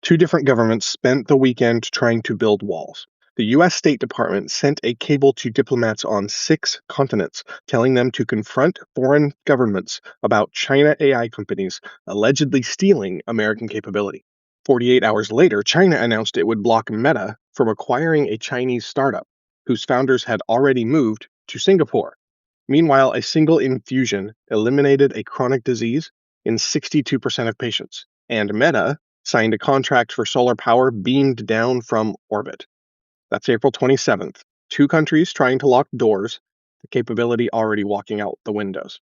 Two different governments spent the weekend trying to build walls. The U.S. State Department sent a cable to diplomats on 6 continents, telling them to confront foreign governments about China AI companies allegedly stealing American capability. 48 hours later, China announced it would block Meta from acquiring a Chinese startup whose founders had already moved to Singapore. Meanwhile, a single infusion eliminated a chronic disease in 62% of patients, and Meta signed a contract for solar power beamed down from orbit. That's April 27th. Two countries trying to lock doors, the capability already walking out the windows.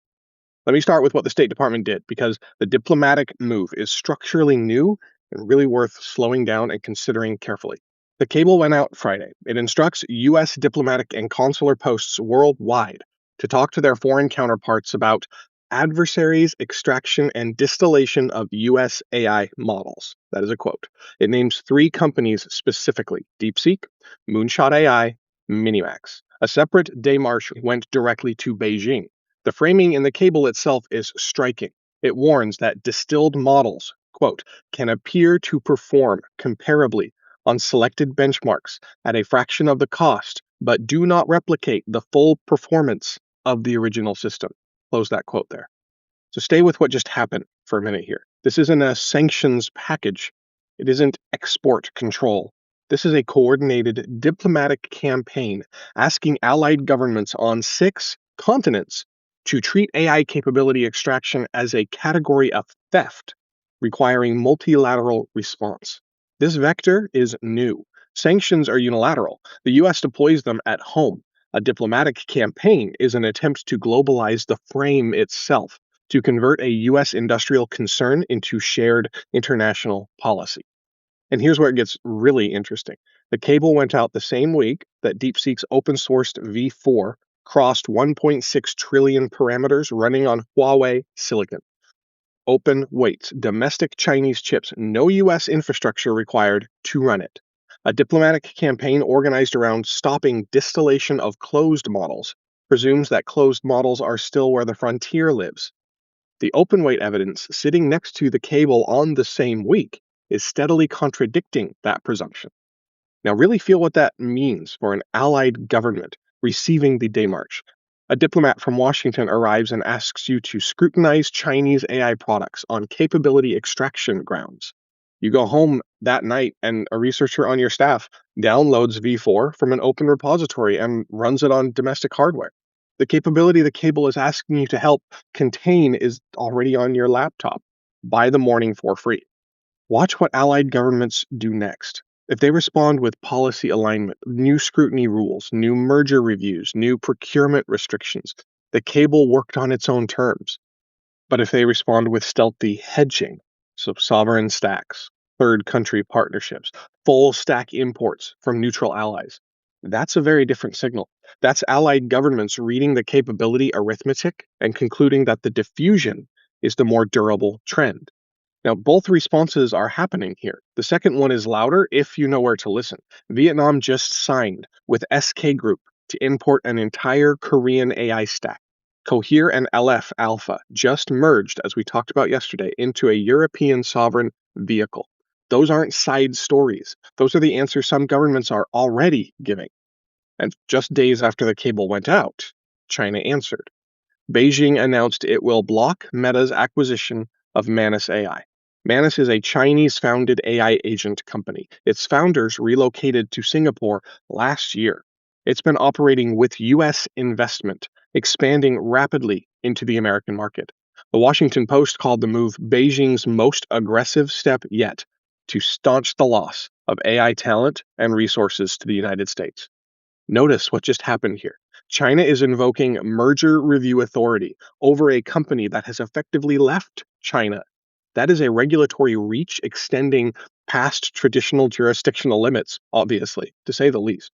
Let me start with what the State Department did, because the diplomatic move is structurally new and really worth slowing down and considering carefully. The cable went out Friday. It instructs U.S. diplomatic and consular posts worldwide to talk to their foreign counterparts about adversaries, extraction, and distillation of U.S. AI models. That is a quote. It names 3 companies specifically: DeepSeek, Moonshot AI, MiniMax. A separate démarche went directly to Beijing. The framing in the cable itself is striking. It warns that distilled models, quote, can appear to perform comparably on selected benchmarks at a fraction of the cost, but do not replicate the full performance of the original system. Close that quote there. So stay with what just happened for a minute here. This isn't a sanctions package. It isn't export control. This is a coordinated diplomatic campaign asking allied governments on 6 continents to treat AI capability extraction as a category of theft, requiring multilateral response. This vector is new. Sanctions are unilateral. The U.S. deploys them at home. A diplomatic campaign is an attempt to globalize the frame itself, to convert a U.S. industrial concern into shared international policy. And here's where it gets really interesting. The cable went out the same week that DeepSeek's open-sourced V4 crossed 1.6 trillion parameters running on Huawei silicon. Open weights, domestic Chinese chips, no U.S. infrastructure required to run it. A diplomatic campaign organized around stopping distillation of closed models presumes that closed models are still where the frontier lives. The open weight evidence sitting next to the cable on the same week is steadily contradicting that presumption. Now, really feel what that means for an allied government receiving the démarche. A diplomat from Washington arrives and asks you to scrutinize Chinese AI products on capability extraction grounds. You go home that night and a researcher on your staff downloads V4 from an open repository and runs it on domestic hardware. The capability the cable is asking you to help contain is already on your laptop by the morning for free. Watch what allied governments do next. If they respond with policy alignment, new scrutiny rules, new merger reviews, new procurement restrictions, the cable worked on its own terms. But if they respond with stealthy hedging, so sovereign stacks, third country partnerships, full stack imports from neutral allies, that's a very different signal. That's allied governments reading the capability arithmetic and concluding that the diffusion is the more durable trend. Now, both responses are happening here. The second one is louder if you know where to listen. Vietnam just signed with SK Group to import an entire Korean AI stack. Cohere and LF Alpha just merged, as we talked about yesterday, into a European sovereign vehicle. Those aren't side stories. Those are the answers some governments are already giving. And just days after the cable went out, China answered. Beijing announced it will block Meta's acquisition of Manus AI. Manus is a Chinese-founded AI agent company. Its founders relocated to Singapore last year. It's been operating with U.S. investment, expanding rapidly into the American market. The Washington Post called the move Beijing's most aggressive step yet to staunch the loss of AI talent and resources to the United States. Notice what just happened here. China is invoking merger review authority over a company that has effectively left China. That is a regulatory reach extending past traditional jurisdictional limits, obviously, to say the least.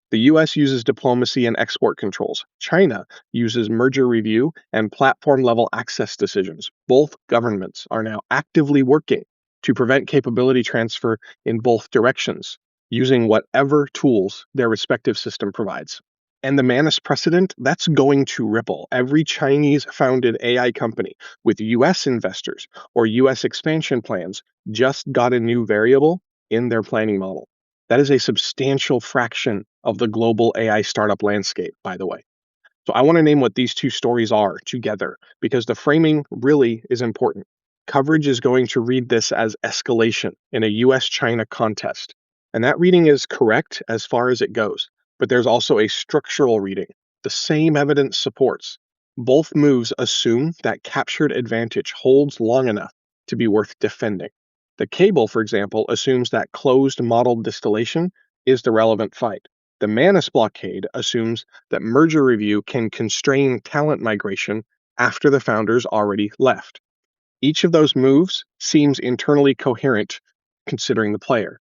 The U.S. uses diplomacy and export controls. China uses merger review and platform-level access decisions. Both governments are now actively working to prevent capability transfer in both directions, using whatever tools their respective system provides. And the Manus precedent, that's going to ripple. Every Chinese-founded AI company with US investors or US expansion plans just got a new variable in their planning model. That is a substantial fraction of the global AI startup landscape, by the way. So I want to name what these two stories are together because the framing really is important. Coverage is going to read this as escalation in a US China contest. And that reading is correct as far as it goes. But there's also a structural reading. The same evidence supports. Both moves assume that captured advantage holds long enough to be worth defending. The cable, for example, assumes that closed modeled distillation is the relevant fight. The Manus blockade assumes that merger review can constrain talent migration after the founders already left. Each of those moves seems internally coherent considering the player.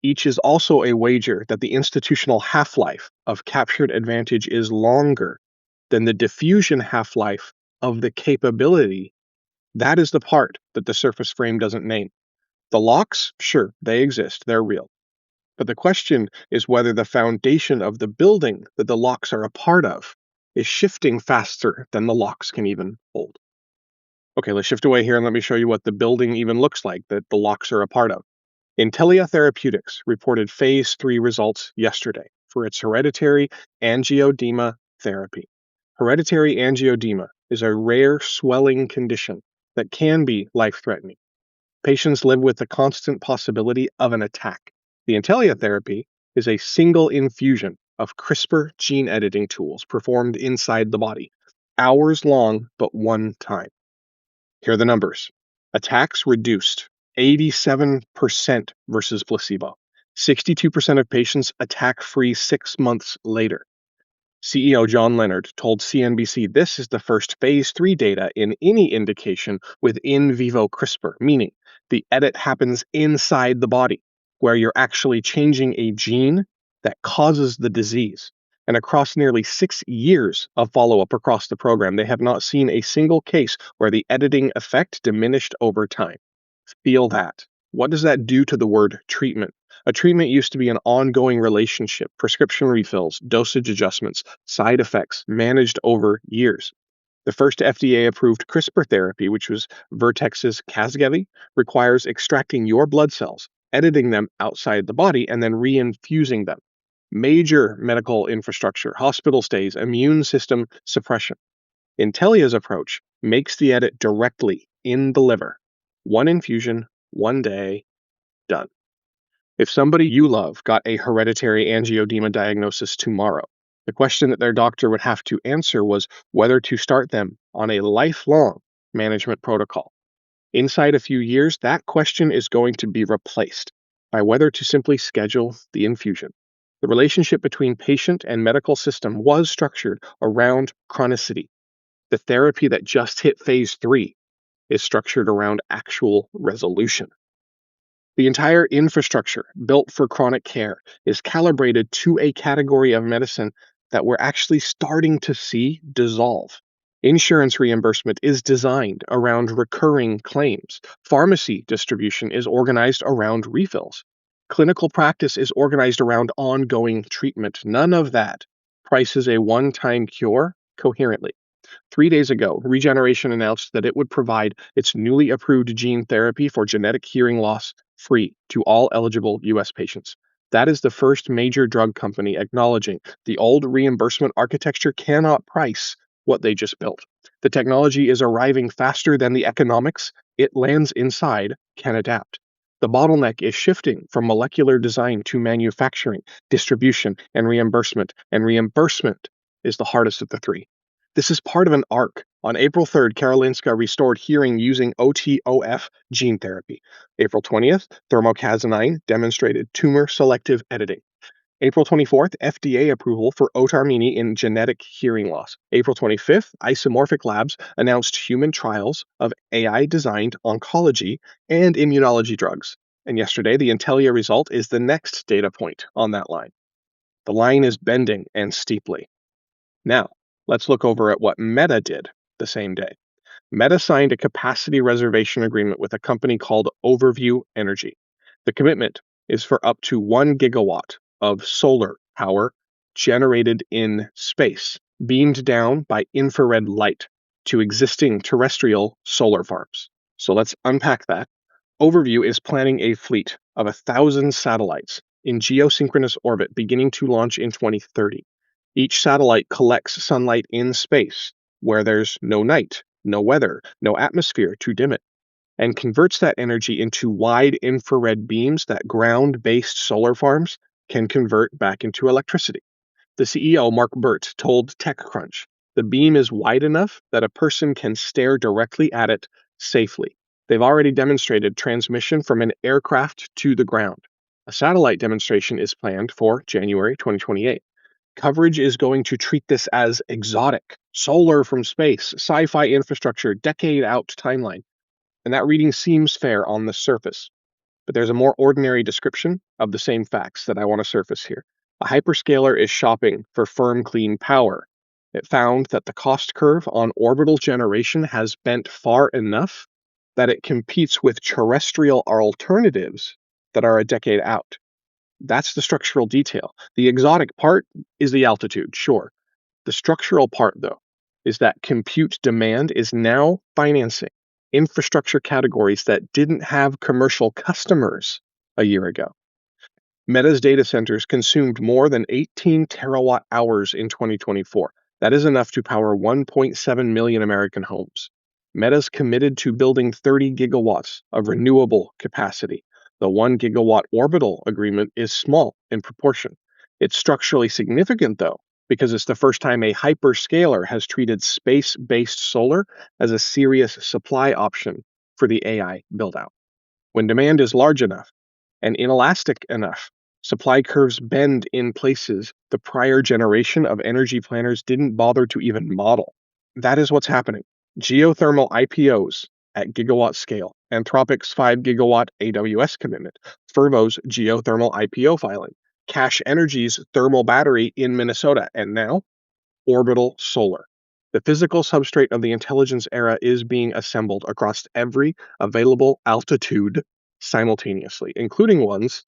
Each is also a wager that the institutional half-life of captured advantage is longer than the diffusion half-life of the capability. That is the part that the surface frame doesn't name. The locks, sure, they exist, they're real. But the question is whether the foundation of the building that the locks are a part of is shifting faster than the locks can even hold. Okay, let's shift away here and let me show you what the building even looks like that the locks are a part of. Intellia Therapeutics reported phase 3 results yesterday for its hereditary angioedema therapy. Hereditary angioedema is a rare swelling condition that can be life-threatening. Patients live with the constant possibility of an attack. The Intellia therapy is a single infusion of CRISPR gene editing tools performed inside the body, hours long, but one time. Here are the numbers. Attacks reduced 87% versus placebo. 62% of patients attack-free 6 months later. CEO John Leonard told CNBC this is the first phase 3 data in any indication with in vivo CRISPR, meaning the edit happens inside the body, where you're actually changing a gene that causes the disease. And across nearly 6 years of follow-up across the program, they have not seen a single case where the editing effect diminished over time. Feel that. What does that do to the word treatment? A treatment used to be an ongoing relationship, prescription refills, dosage adjustments, side effects managed over years. The first FDA-approved CRISPR therapy, which was Vertex's Casgevy, requires extracting your blood cells, editing them outside the body, and then reinfusing them. Major medical infrastructure, hospital stays, immune system suppression. Intellia's approach makes the edit directly in the liver. One infusion, one day, done. If somebody you love got a hereditary angioedema diagnosis tomorrow, the question that their doctor would have to answer was whether to start them on a lifelong management protocol. Inside a few years, that question is going to be replaced by whether to simply schedule the infusion. The relationship between patient and medical system was structured around chronicity. The therapy that just hit phase 3 is structured around actual resolution. The entire infrastructure built for chronic care is calibrated to a category of medicine that we're actually starting to see dissolve. Insurance reimbursement is designed around recurring claims. Pharmacy distribution is organized around refills. Clinical practice is organized around ongoing treatment. None of that prices a one-time cure coherently. 3 days ago, Regeneration announced that it would provide its newly approved gene therapy for genetic hearing loss free to all eligible U.S. patients. That is the first major drug company acknowledging the old reimbursement architecture cannot price what they just built. The technology is arriving faster than the economics it lands inside can adapt. The bottleneck is shifting from molecular design to manufacturing, distribution, and reimbursement is the hardest of the three. This is part of an arc. On April 3rd, Karolinska restored hearing using OTOF gene therapy. April 20th, thermocazinine demonstrated tumor-selective editing. April 24th, FDA approval for Otarmini in genetic hearing loss. April 25th, Isomorphic Labs announced human trials of AI-designed oncology and immunology drugs. And yesterday, the Intellia result is the next data point on that line. The line is bending and steeply. Now, let's look over at what Meta did the same day. Meta signed a capacity reservation agreement with a company called Overview Energy. The commitment is for up to 1 gigawatt of solar power generated in space, beamed down by infrared light to existing terrestrial solar farms. So let's unpack that. Overview is planning a fleet of 1,000 satellites in geosynchronous orbit beginning to launch in 2030. Each satellite collects sunlight in space where there's no night, no weather, no atmosphere to dim it, and converts that energy into wide infrared beams that ground-based solar farms can convert back into electricity. The CEO, Mark Burt, told TechCrunch, the beam is wide enough that a person can stare directly at it safely. They've already demonstrated transmission from an aircraft to the ground. A satellite demonstration is planned for January 2028. Coverage is going to treat this as exotic, solar from space, sci-fi infrastructure, decade-out timeline. And that reading seems fair on the surface. But there's a more ordinary description of the same facts that I want to surface here. A hyperscaler is shopping for firm, clean power. It found that the cost curve on orbital generation has bent far enough that it competes with terrestrial alternatives that are a decade out. That's the structural detail. The exotic part is the altitude, sure. The structural part, though, is that compute demand is now financing infrastructure categories that didn't have commercial customers a year ago. Meta's data centers consumed more than 18 terawatt hours in 2024. That is enough to power 1.7 million American homes. Meta's committed to building 30 gigawatts of renewable capacity. The 1 gigawatt orbital agreement is small in proportion. It's structurally significant, though, because it's the first time a hyperscaler has treated space-based solar as a serious supply option for the AI build-out. When demand is large enough and inelastic enough, supply curves bend in places the prior generation of energy planners didn't bother to even model. That is what's happening. Geothermal IPOs at gigawatt scale, Anthropic's 5 gigawatt AWS commitment, Fervo's geothermal IPO filing, Cache Energy's thermal battery in Minnesota, and now orbital solar. The physical substrate of the intelligence era is being assembled across every available altitude simultaneously, including ones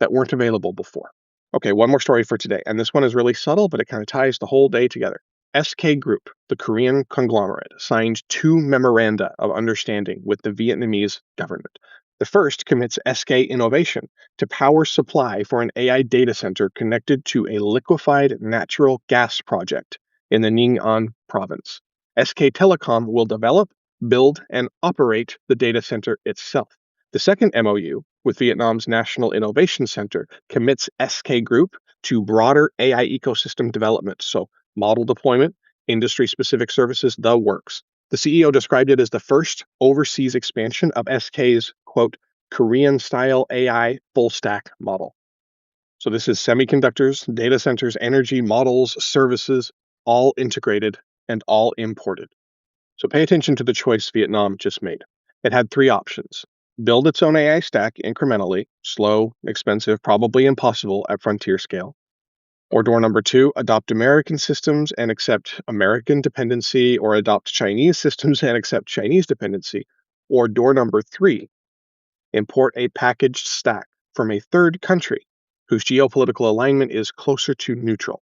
that weren't available before. Okay, one more story for today, and this one is really subtle, but it kind of ties the whole day together. SK Group, the Korean conglomerate, signed 2 memoranda of understanding with the Vietnamese government. The first commits SK Innovation to power supply for an AI data center connected to a liquefied natural gas project in the Ning'an province. SK Telecom will develop, build, and operate the data center itself. The second MOU with Vietnam's National Innovation Center commits SK Group to broader AI ecosystem development, so model deployment, industry-specific services, the works. The CEO described it as the first overseas expansion of SK's, quote, Korean-style AI full-stack model. So this is semiconductors, data centers, energy, models, services, all integrated and all imported. So pay attention to the choice Vietnam just made. It had 3 options. Build its own AI stack incrementally, slow, expensive, probably impossible at frontier scale. Or door number 2, adopt American systems and accept American dependency, or adopt Chinese systems and accept Chinese dependency. Or door number 3, import a packaged stack from a third country whose geopolitical alignment is closer to neutral.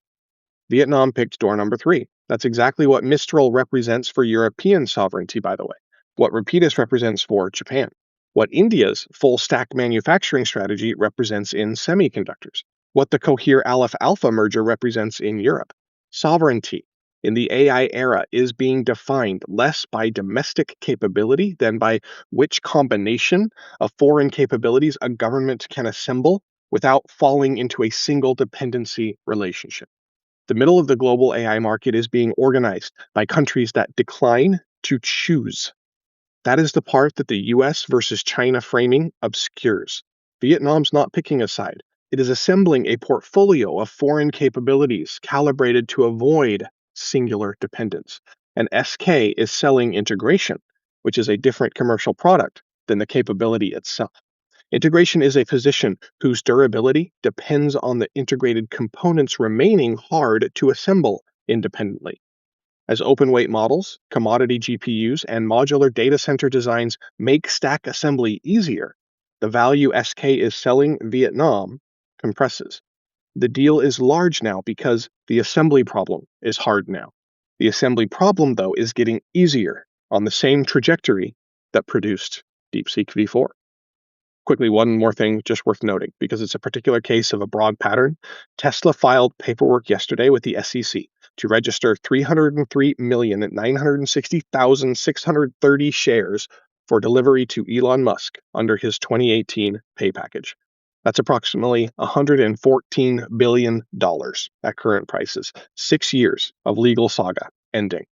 Vietnam picked door number 3. That's exactly what Mistral represents for European sovereignty, by the way, what Rapidus represents for Japan, what India's full-stack manufacturing strategy represents in semiconductors, what the Cohere Aleph Alpha merger represents in Europe. Sovereignty in the AI era is being defined less by domestic capability than by which combination of foreign capabilities a government can assemble without falling into a single dependency relationship. The middle of the global AI market is being organized by countries that decline to choose. That is the part that the US versus China framing obscures. Vietnam's not picking a side. It is assembling a portfolio of foreign capabilities calibrated to avoid singular dependence. And SK is selling integration, which is a different commercial product than the capability itself. Integration is a position whose durability depends on the integrated components remaining hard to assemble independently. As open-weight models, commodity GPUs, and modular data center designs make stack assembly easier, the value SK is selling Vietnam compresses. The deal is large now because the assembly problem is hard now. The assembly problem, though, is getting easier on the same trajectory that produced DeepSeek v4. Quickly, one more thing just worth noting, because it's a particular case of a broad pattern. Tesla filed paperwork yesterday with the SEC to register 303,960,630 shares for delivery to Elon Musk under his 2018 pay package. That's approximately $114 billion at current prices. 6 years of legal saga ending.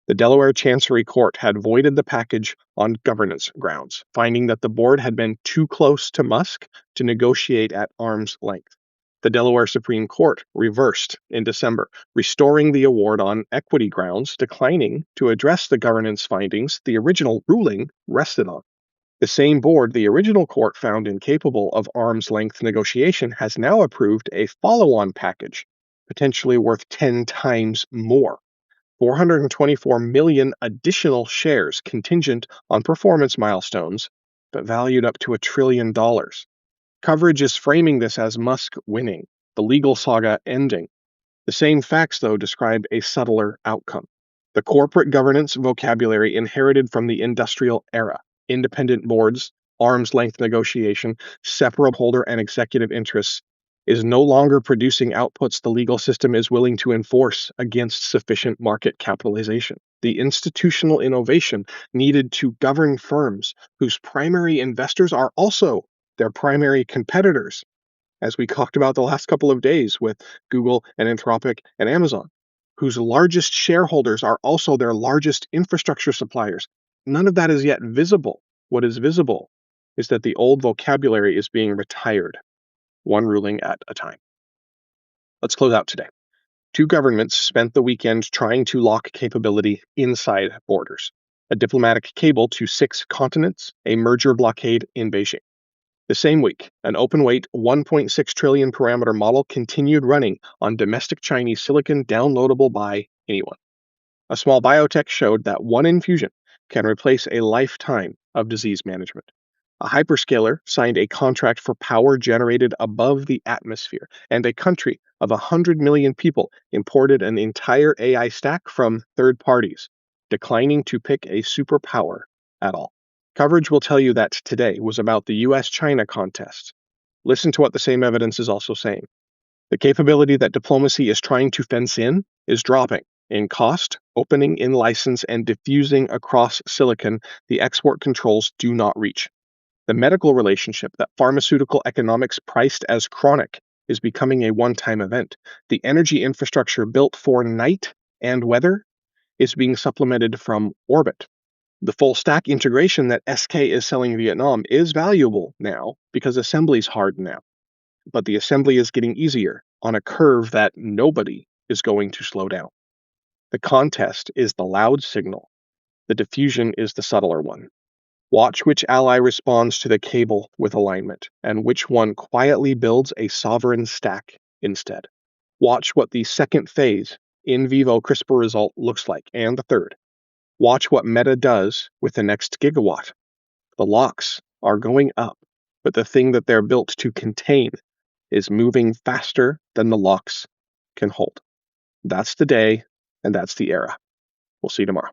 The Delaware Chancery Court had voided the package on governance grounds, finding that the board had been too close to Musk to negotiate at arm's length. The Delaware Supreme Court reversed in December, restoring the award on equity grounds, declining to address the governance findings the original ruling rested on. The same board the original court found incapable of arm's length negotiation has now approved a follow-on package, potentially worth 10 times more. 424 million additional shares contingent on performance milestones, but valued up to $1 trillion. Coverage is framing this as Musk winning, the legal saga ending. The same facts, though, describe a subtler outcome. The corporate governance vocabulary inherited from the industrial era, independent boards, arm's length negotiation, separate holder and executive interests, is no longer producing outputs the legal system is willing to enforce against sufficient market capitalization. The institutional innovation needed to govern firms whose primary investors are also their primary competitors, as we talked about the last couple of days with Google and Anthropic and Amazon, whose largest shareholders are also their largest infrastructure suppliers. None of that is yet visible. What is visible is that the old vocabulary is being retired, one ruling at a time. Let's close out today. 2 governments spent the weekend trying to lock capability inside borders. A diplomatic cable to 6 continents, a merger blockade in Beijing. The same week, an open-weight 1.6 trillion parameter model continued running on domestic Chinese silicon downloadable by anyone. A small biotech showed that one infusion can replace a lifetime of disease management. A hyperscaler signed a contract for power generated above the atmosphere, and a country of 100 million people imported an entire AI stack from third parties, declining to pick a superpower at all. Coverage will tell you that today was about the US-China contest. Listen to what the same evidence is also saying. The capability that diplomacy is trying to fence in is dropping in cost, opening in license, and diffusing across silicon the export controls do not reach. The medical relationship that pharmaceutical economics priced as chronic is becoming a one-time event. The energy infrastructure built for night and weather is being supplemented from orbit. The full stack integration that SK is selling Vietnam is valuable now because assembly's hard now. But the assembly is getting easier on a curve that nobody is going to slow down. The contest is the loud signal. The diffusion is the subtler one. Watch which ally responds to the cable with alignment, and which one quietly builds a sovereign stack instead. Watch what the second phase, in-vivo CRISPR result looks like, and the third. Watch what Meta does with the next gigawatt. The locks are going up, but the thing that they're built to contain is moving faster than the locks can hold. That's the day, and that's the era. We'll see you tomorrow.